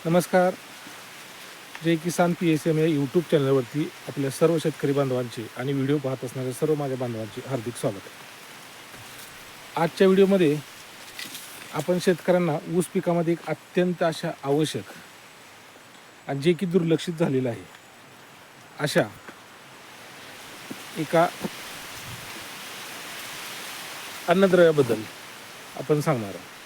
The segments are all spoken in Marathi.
नमस्कार. जय किसान PSM या यूट्यूब चॅनलवरती आपल्या सर्व शेतकरी बांधवांचे आणि व्हिडिओ पाहत असणाऱ्या सर्व माझ्या बांधवांचे हार्दिक स्वागत आहे. आजच्या व्हिडिओमध्ये आपण शेतकऱ्यांना ऊस पिकामध्ये एक अत्यंत अशा आवश्यक आणि जे की दुर्लक्षित झालेलं आहे अशा एका अन्नद्रव्याबद्दल आपण सांगणार आहोत.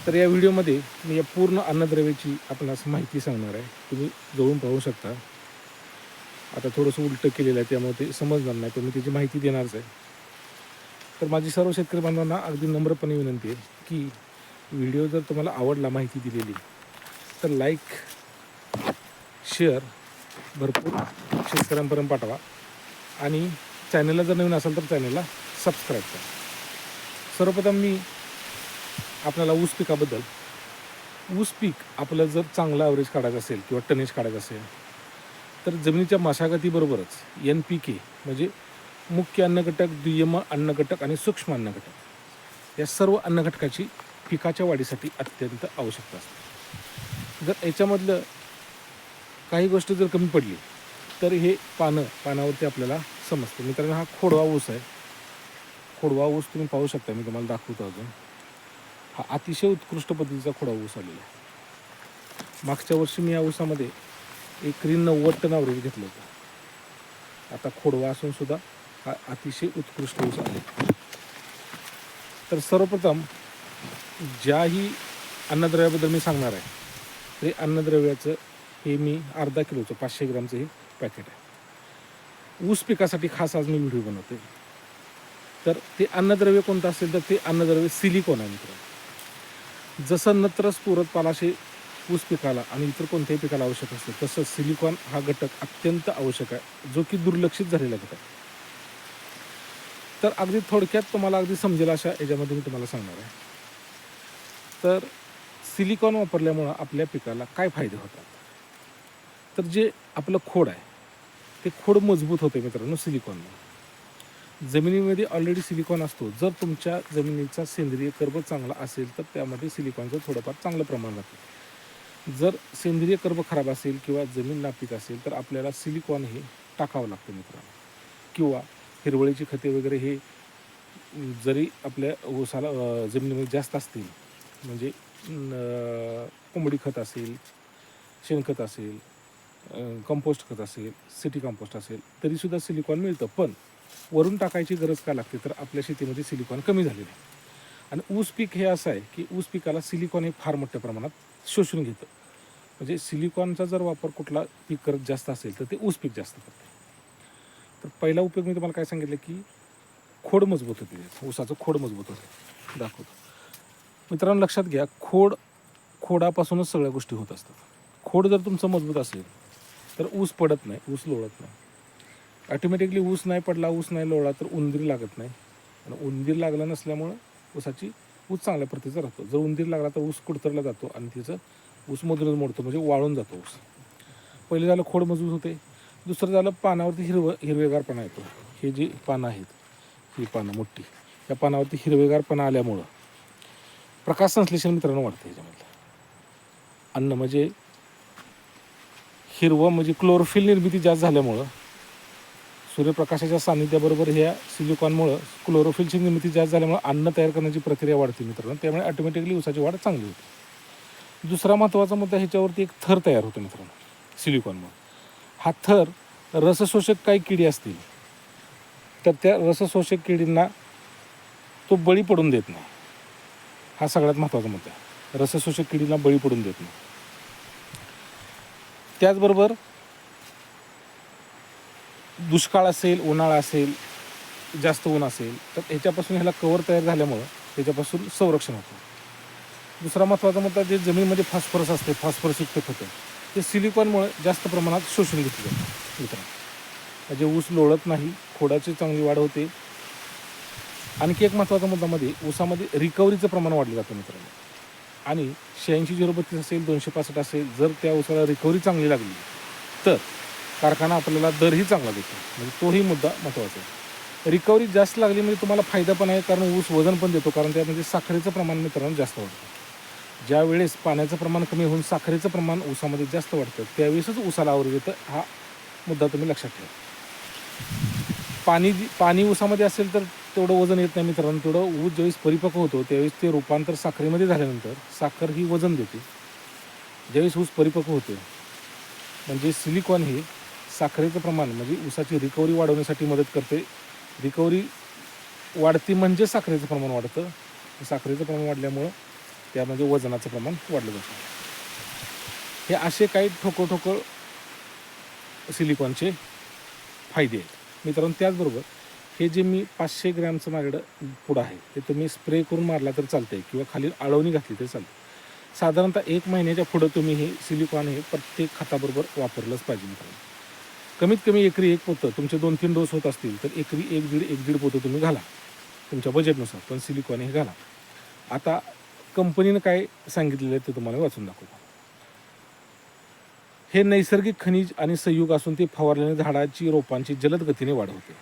तर या व्हिडिओमध्ये मी या पूर्ण अन्नद्रव्याची आपणास माहिती सांगणार आहे. तुम्ही जवळून पाहू शकता. आता थोडंसं उलटं केलेलं आहे त्यामुळे ते समजणार नाही, पण मी त्याची माहिती देणारच आहे. तर माझी सर्व शेतकरी बांधवांना अगदी नम्रपणे विनंती आहे की व्हिडिओ जर तुम्हाला आवडला, माहिती दिलेली, तर लाईक शेअर भरपूर शेतकऱ्यांपर्यंत पाठवा आणि चॅनलला जर नवीन असाल तर चॅनलला सबस्क्राईब करा. सर्वप्रथम मी आपल्याला ऊस पिकाबद्दल, ऊस पीक आपलं जर चांगलं ॲव्हरेज काढायचं असेल किंवा टनेज काढायचं असेल तर जमिनीच्या मशागतीबरोबरच NPK म्हणजे मुख्य अन्नघटक, दुय्यम अन्नघटक आणि सूक्ष्म अन्नघटक या सर्व अन्नघटकाची पिकाच्या वाढीसाठी अत्यंत आवश्यकता असते. जर याच्यामधलं काही गोष्ट जर कमी पडली तर हे पानावरती आपल्याला समजतं. मित्रांनो, हा खोडवा ऊस आहे. खोडवा ऊस तुम्ही पाहू शकता, मी तुम्हाला दाखवतो अजून. हा अतिशय उत्कृष्ट पद्धतीचा खोडवा ऊस आलेला आहे. मागच्या वर्षी मी या ऊसामध्ये एकरी 90 टन ॲव्हरेज घेतलं होतं. आता खोडवा असून सुद्धा हा अतिशय उत्कृष्ट ऊस आहे. तर सर्वप्रथम ज्याही अन्नद्रव्याबद्दल मी सांगणार आहे ते अन्नद्रव्याचं हे मी अर्धा किलोचं 500 ग्रामचं हे पॅकेट आहे. ऊस पिकासाठी खास आज मी व्हिडिओ बनवतो. तर ते अन्नद्रव्य कोणतं असेल तर ते अन्नद्रव्य सिलिकॉन आहे मित्रांनो. जसं नत्र, स्फुरद, पालाशे ऊस पिकाला आणि इतर कोणत्याही पिकाला आवश्यक असते, तसं सिलिकॉन हा घटक अत्यंत आवश्यक आहे, जो की दुर्लक्षित झालेला घटक आहे. तर अगदी थोडक्यात तुम्हाला अगदी समजेल अशा याच्यामध्ये मी तुम्हाला सांगणार आहे. तर सिलिकॉन वापरल्यामुळं आपल्या पिकाला काय फायदे होतात, तर जे आपलं खोड आहे ते खोड मजबूत होते मित्रांनो सिलिकॉनमुळे. जमिनीमध्ये ऑलरेडी सिलिकॉन असतो. जर तुमच्या जमिनीचा सेंद्रिय कर्ब चांगला असेल तर त्यामध्ये सिलिकॉनचं थोडंफार चांगलं प्रमाण राहतं. जर सेंद्रिय कर्ब खराब असेल किंवा जमीन नापीक असेल तर आपल्याला सिलिकॉन हे टाकावं लागतं मित्रांनो. किंवा हिरवळीची खते वगैरे हे जरी आपल्या ऊसाला जमिनीमध्ये जास्त असतील, म्हणजे कोंबडी खत असेल, शेणखत असेल, कंपोस्ट खत असेल, सिटी कंपोस्ट असेल, तरीसुद्धा सिलिकॉन मिळतं. पण वरून टाकायची गरज का लागते, तर आपल्या शेतीमध्ये सिलिकॉन कमी झालेलं आहे. आणि ऊस पीक हे असं आहे की ऊस पिकाला सिलिकॉन हे फार मोठ्या प्रमाणात शोषून घेतं. म्हणजे सिलिकॉनचा जर वापर कुठला पीक करत जास्त असेल तर ते ऊस पीक जास्त करते. तर पहिला उपयोग मी तुम्हाला काय सांगितलं की खोड मजबूत होते, ऊसाचं खोड मजबूत होते. दाखवतो मित्रांनो, लक्षात घ्या, खोडापासूनच सगळ्या गोष्टी होत असतात. खोड जर तुमचं मजबूत असेल तर ऊस पडत नाही, ऊस लोळत नाही. ऑटोमॅटिकली ऊस नाही पडला, ऊस नाही लोळला तर उंदीर लागत नाही. आणि उंदीर लागला नसल्यामुळं ऊस चांगल्या प्रतीचा राहतो. जर उंदीर लागला तर ऊस कुडतरला जातो आणि तिचं ऊस मधूनच मोडतो, म्हणजे वाळून जातो ऊस. पहिलं झालं खोड मजबूत होते. दुसरं झालं पानावरती हिरवेगारपणा येतो. हे जी पानं आहेत, ही पानं मोठी, या पानावरती हिरवेगारपणा आल्यामुळं प्रकाश संश्लेषण मित्रांनो वाढतं. ह्याच्यामधलं अन्न म्हणजे हिरवं, म्हणजे क्लोरोफिल निर्मिती जास्त झाल्यामुळं, सूर्यप्रकाशाच्या सान्निध्याबरोबर ह्या सिलिकॉनमुळं क्लोरोफिलची निर्मिती जास्त झाल्यामुळे अन्न तयार करण्याची प्रक्रिया वाढते मित्रांनो. त्यामुळे ऑटोमॅटिकली ऊसाची वाढ चांगली होते. दुसरा महत्त्वाचा मुद्दा, ह्याच्यावरती एक थर तयार होतो मित्रांनो सिलिकॉनमुळे. हा थर रसशोषक काही किडी असतील तर त्या रसशोषक किडींना तो बळी पडून देत नाही. हा सगळ्यात महत्त्वाचा मुद्दा आहे. रसशोषक किडींना बळी पडून देत नाही. त्याचबरोबर दुष्काळ असेल, उन्हाळा असेल, जास्त ऊन असेल तर ह्याच्यापासून ह्याला कवर तयार झाल्यामुळं त्याच्यापासून संरक्षण होतं. दुसरा महत्त्वाचा मुद्दा, जे जमिनीमध्ये फॉस्फरस असते, फॉस्फरसयुक्त खतं, ते सिलिकॉनमुळे जास्त प्रमाणात शोषून घेतले जातं मित्रांनो. म्हणजे ऊस लोळत नाही, खोडाची चांगली वाढ होते. आणखी एक महत्त्वाचा मुद्दा, मध्ये ऊसामध्ये रिकव्हरीचं प्रमाण वाढलं जातं मित्रांनो. आणि 86-032 असेल, 265 असेल, जर त्या ऊसाला रिकव्हरी चांगली लागली तर कारखाना आपल्याला दरही चांगला देतो. म्हणजे तोही मुद्दा महत्त्वाचा आहे. रिकव्हरी जास्त लागली म्हणजे तुम्हाला फायदा पण आहे, कारण ऊस वजन पण देतो, कारण त्यामध्ये साखरेचं प्रमाण मित्रांनो जास्त वाढतं. ज्या वेळेस पाण्याचं प्रमाण कमी होऊन साखरेचं प्रमाण ऊसामध्ये जास्त वाढतं त्यावेळेसच ऊसाला आवरेज येतं, हा मुद्दा तुम्ही लक्षात ठेवा. पाणी ऊसामध्ये असेल तर तेवढं वजन येत नाही मित्रांनो. तेवढं ऊस ज्यावेळेस परिपक्व होतो त्यावेळेस ते रूपांतर साखरेमध्ये झाल्यानंतर साखर ही वजन देते. ज्यावेळेस ऊस परिपक्व होतो म्हणजे सिलिकॉन हे साखरेचं प्रमाण म्हणजे ऊसाची रिकव्हरी वाढवण्यासाठी मदत करते. रिकव्हरी वाढती म्हणजे साखरेचं प्रमाण वाढतं. साखरेचं प्रमाण वाढल्यामुळं त्यामध्ये वजनाचं प्रमाण वाढलं जातं. हे असे काही ठोकळ सिलिकॉनचे फायदे आहेत मित्रांनो. त्याचबरोबर हे जे मी 500 ग्रॅमचं माझ्याकडं पुढं आहे ते तुम्ही स्प्रे करून मारला तर चालतं आहे किंवा खाली आळवणी घातली तरी चालते. साधारणतः 1 महिन्याच्या पुढं तुम्ही हे सिलिकॉन हे प्रत्येक खताबरोबर वापरलंच पाहिजे मित्रांनो. कमीत कमी एकरी 1 पोतं, तुमचे 2-3 डोस होत असतील तर एकरी 1-1.5 पोतं तुम्ही घाला तुमच्या बजेटनुसार, पण सिलिकॉन हे घाला. आता कंपनीनं काय सांगितलेलं आहे ते तुम्हाला वाचून दाखवतो. हे नैसर्गिक खनिज आणि संयुग असून ते फवारल्याने झाडाची रोपांची जलद गतीने वाढ होते.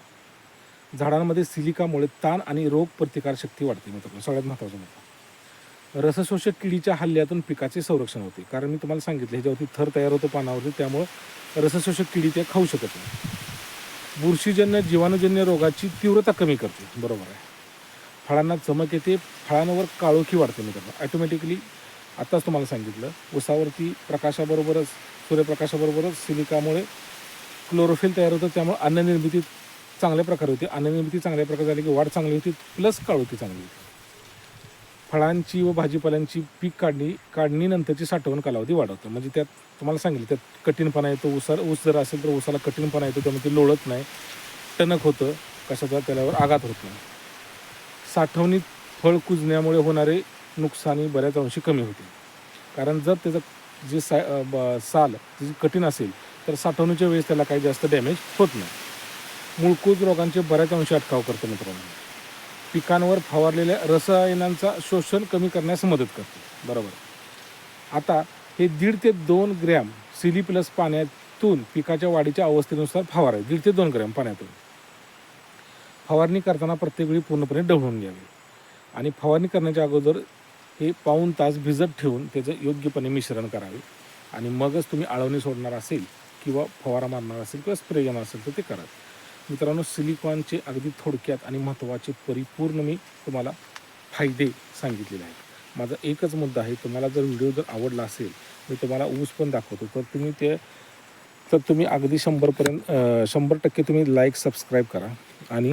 झाडांमध्ये सिलिकामुळे ताण आणि रोग प्रतिकारशक्ती वाढते मित्रांनो. सगळ्यात महत्त्वाचं मुद्दा. रसशोषक किडीच्या हल्ल्यातून पिकाचे संरक्षण होते. कारण मी तुम्हाला सांगितलं ह्याच्यावरती थर तयार होतो पानावरती, त्यामुळं रसशोषक किडी ते खाऊ शकत नाही. बुरशीजन्य जीवाणूजन्य रोगाची तीव्रता कमी करते. बरोबर आहे. फळांना चमक येते, फळांवर काळोखी वाढते मित्रांनो. ॲटोमॅटिकली आत्ताच तुम्हाला सांगितलं ऊसावरती प्रकाशाबरोबरच सूर्यप्रकाशाबरोबरच सिलिकामुळे क्लोरोफिल तयार होतं, त्यामुळे अन्ननिर्मिती चांगल्या प्रकारे होते. अन्ननिर्मिती चांगल्या प्रकारे झाली की वाढ चांगली होती, प्लस काळोखी चांगली होती. फळांची व भाजीपाल्यांची पीक काढणीनंतरची साठवण कालावधी वाढवतं. म्हणजे त्यात तुम्हाला सांगितलं त्यात कठीणपणा येतो. ऊस जर असेल तर ऊसाला कठीणपणा येतो, त्यामुळे ते लोळत नाही, टणक होतं, कशाचा त्याच्यावर आघात होत नाही. साठवणीत फळ कुजण्यामुळे होणारे नुकसानी बऱ्याच अंशी कमी होते. कारण जर त्याचं जे साल जी कठीण असेल तर साठवणीच्या वेळेस त्याला काही जास्त डॅमेज होत नाही. मुळकूज रोगांचे बऱ्याच अंशी अटकाव करतो मित्रांनो. पिकांवर फवारलेल्या रसायनांचा शोषण कमी करण्यास मदत करते. बरोबर. आता हे 1.5 ते 2 ग्रॅम सिली प्लस पाण्यातून पिकाच्या वाढीच्या अवस्थेनुसार फवारावे. 1.5 ते 2 ग्रॅम पाण्यातून. फवारणी करताना प्रत्येक वेळी पूर्णपणे ढवळून घ्यावे आणि फवारणी करण्याच्या अगोदर हे पाऊण तास भिजत ठेवून त्याचं योग्यपणे मिश्रण करावे आणि मगच तुम्ही आळवणी सोडणार असेल किंवा फवारा मारणार असेल किंवा स्प्रे घेणार असेल तर ते करा. मित्रांनो, सिलिकॉनचे अगदी थोडक्यात आणि महत्त्वाचे परिपूर्ण मी तुम्हाला फायदे सांगितलेले आहेत. माझा एकच मुद्दा आहे, तुम्हाला जर व्हिडिओ जर आवडला असेल मी तुम्हाला ऊस पण दाखवतो तर तुम्ही अगदी 100% तुम्ही लाईक सबस्क्राईब करा आणि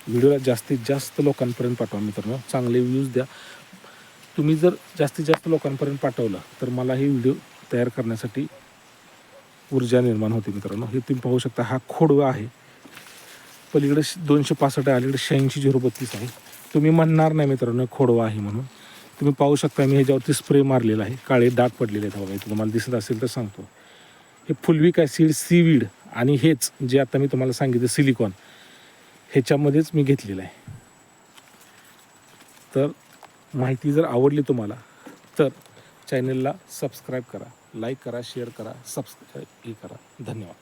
व्हिडिओला जास्तीत जास्त लोकांपर्यंत पाठवा मित्रांनो. चांगले व्ह्यूज द्या. तुम्ही जर जास्तीत जास्त लोकांपर्यंत पाठवलं तर मला ही व्हिडिओ तयार करण्यासाठी ऊर्जा निर्माण होते मित्रांनो. हे तुम्ही पाहू शकता, हा खोडवा आहे. पलीकडे 265 आहे, अलीकडे 86-032 आहे. तुम्ही म्हणणार नाही मित्रांनो खोडवा आहे म्हणून. तुम्ही पाहू शकता मी ह्याच्यावरती स्प्रे मारलेला आहे. काळे डाग पडलेले आहेत बघा. तुम्हाला दिसत असेल तर सांगतो. हे फुलविक ॲसिड, सीवीड आणि हेच जे आता मी तुम्हाला सांगितलं सिलिकॉन, ह्याच्यामध्येच मी घेतलेलं आहे. तर माहिती जर आवडली तुम्हाला तर चॅनलला सबस्क्राईब करा, लाईक करा, शेअर करा, सबस्क्राईब करा. धन्यवाद.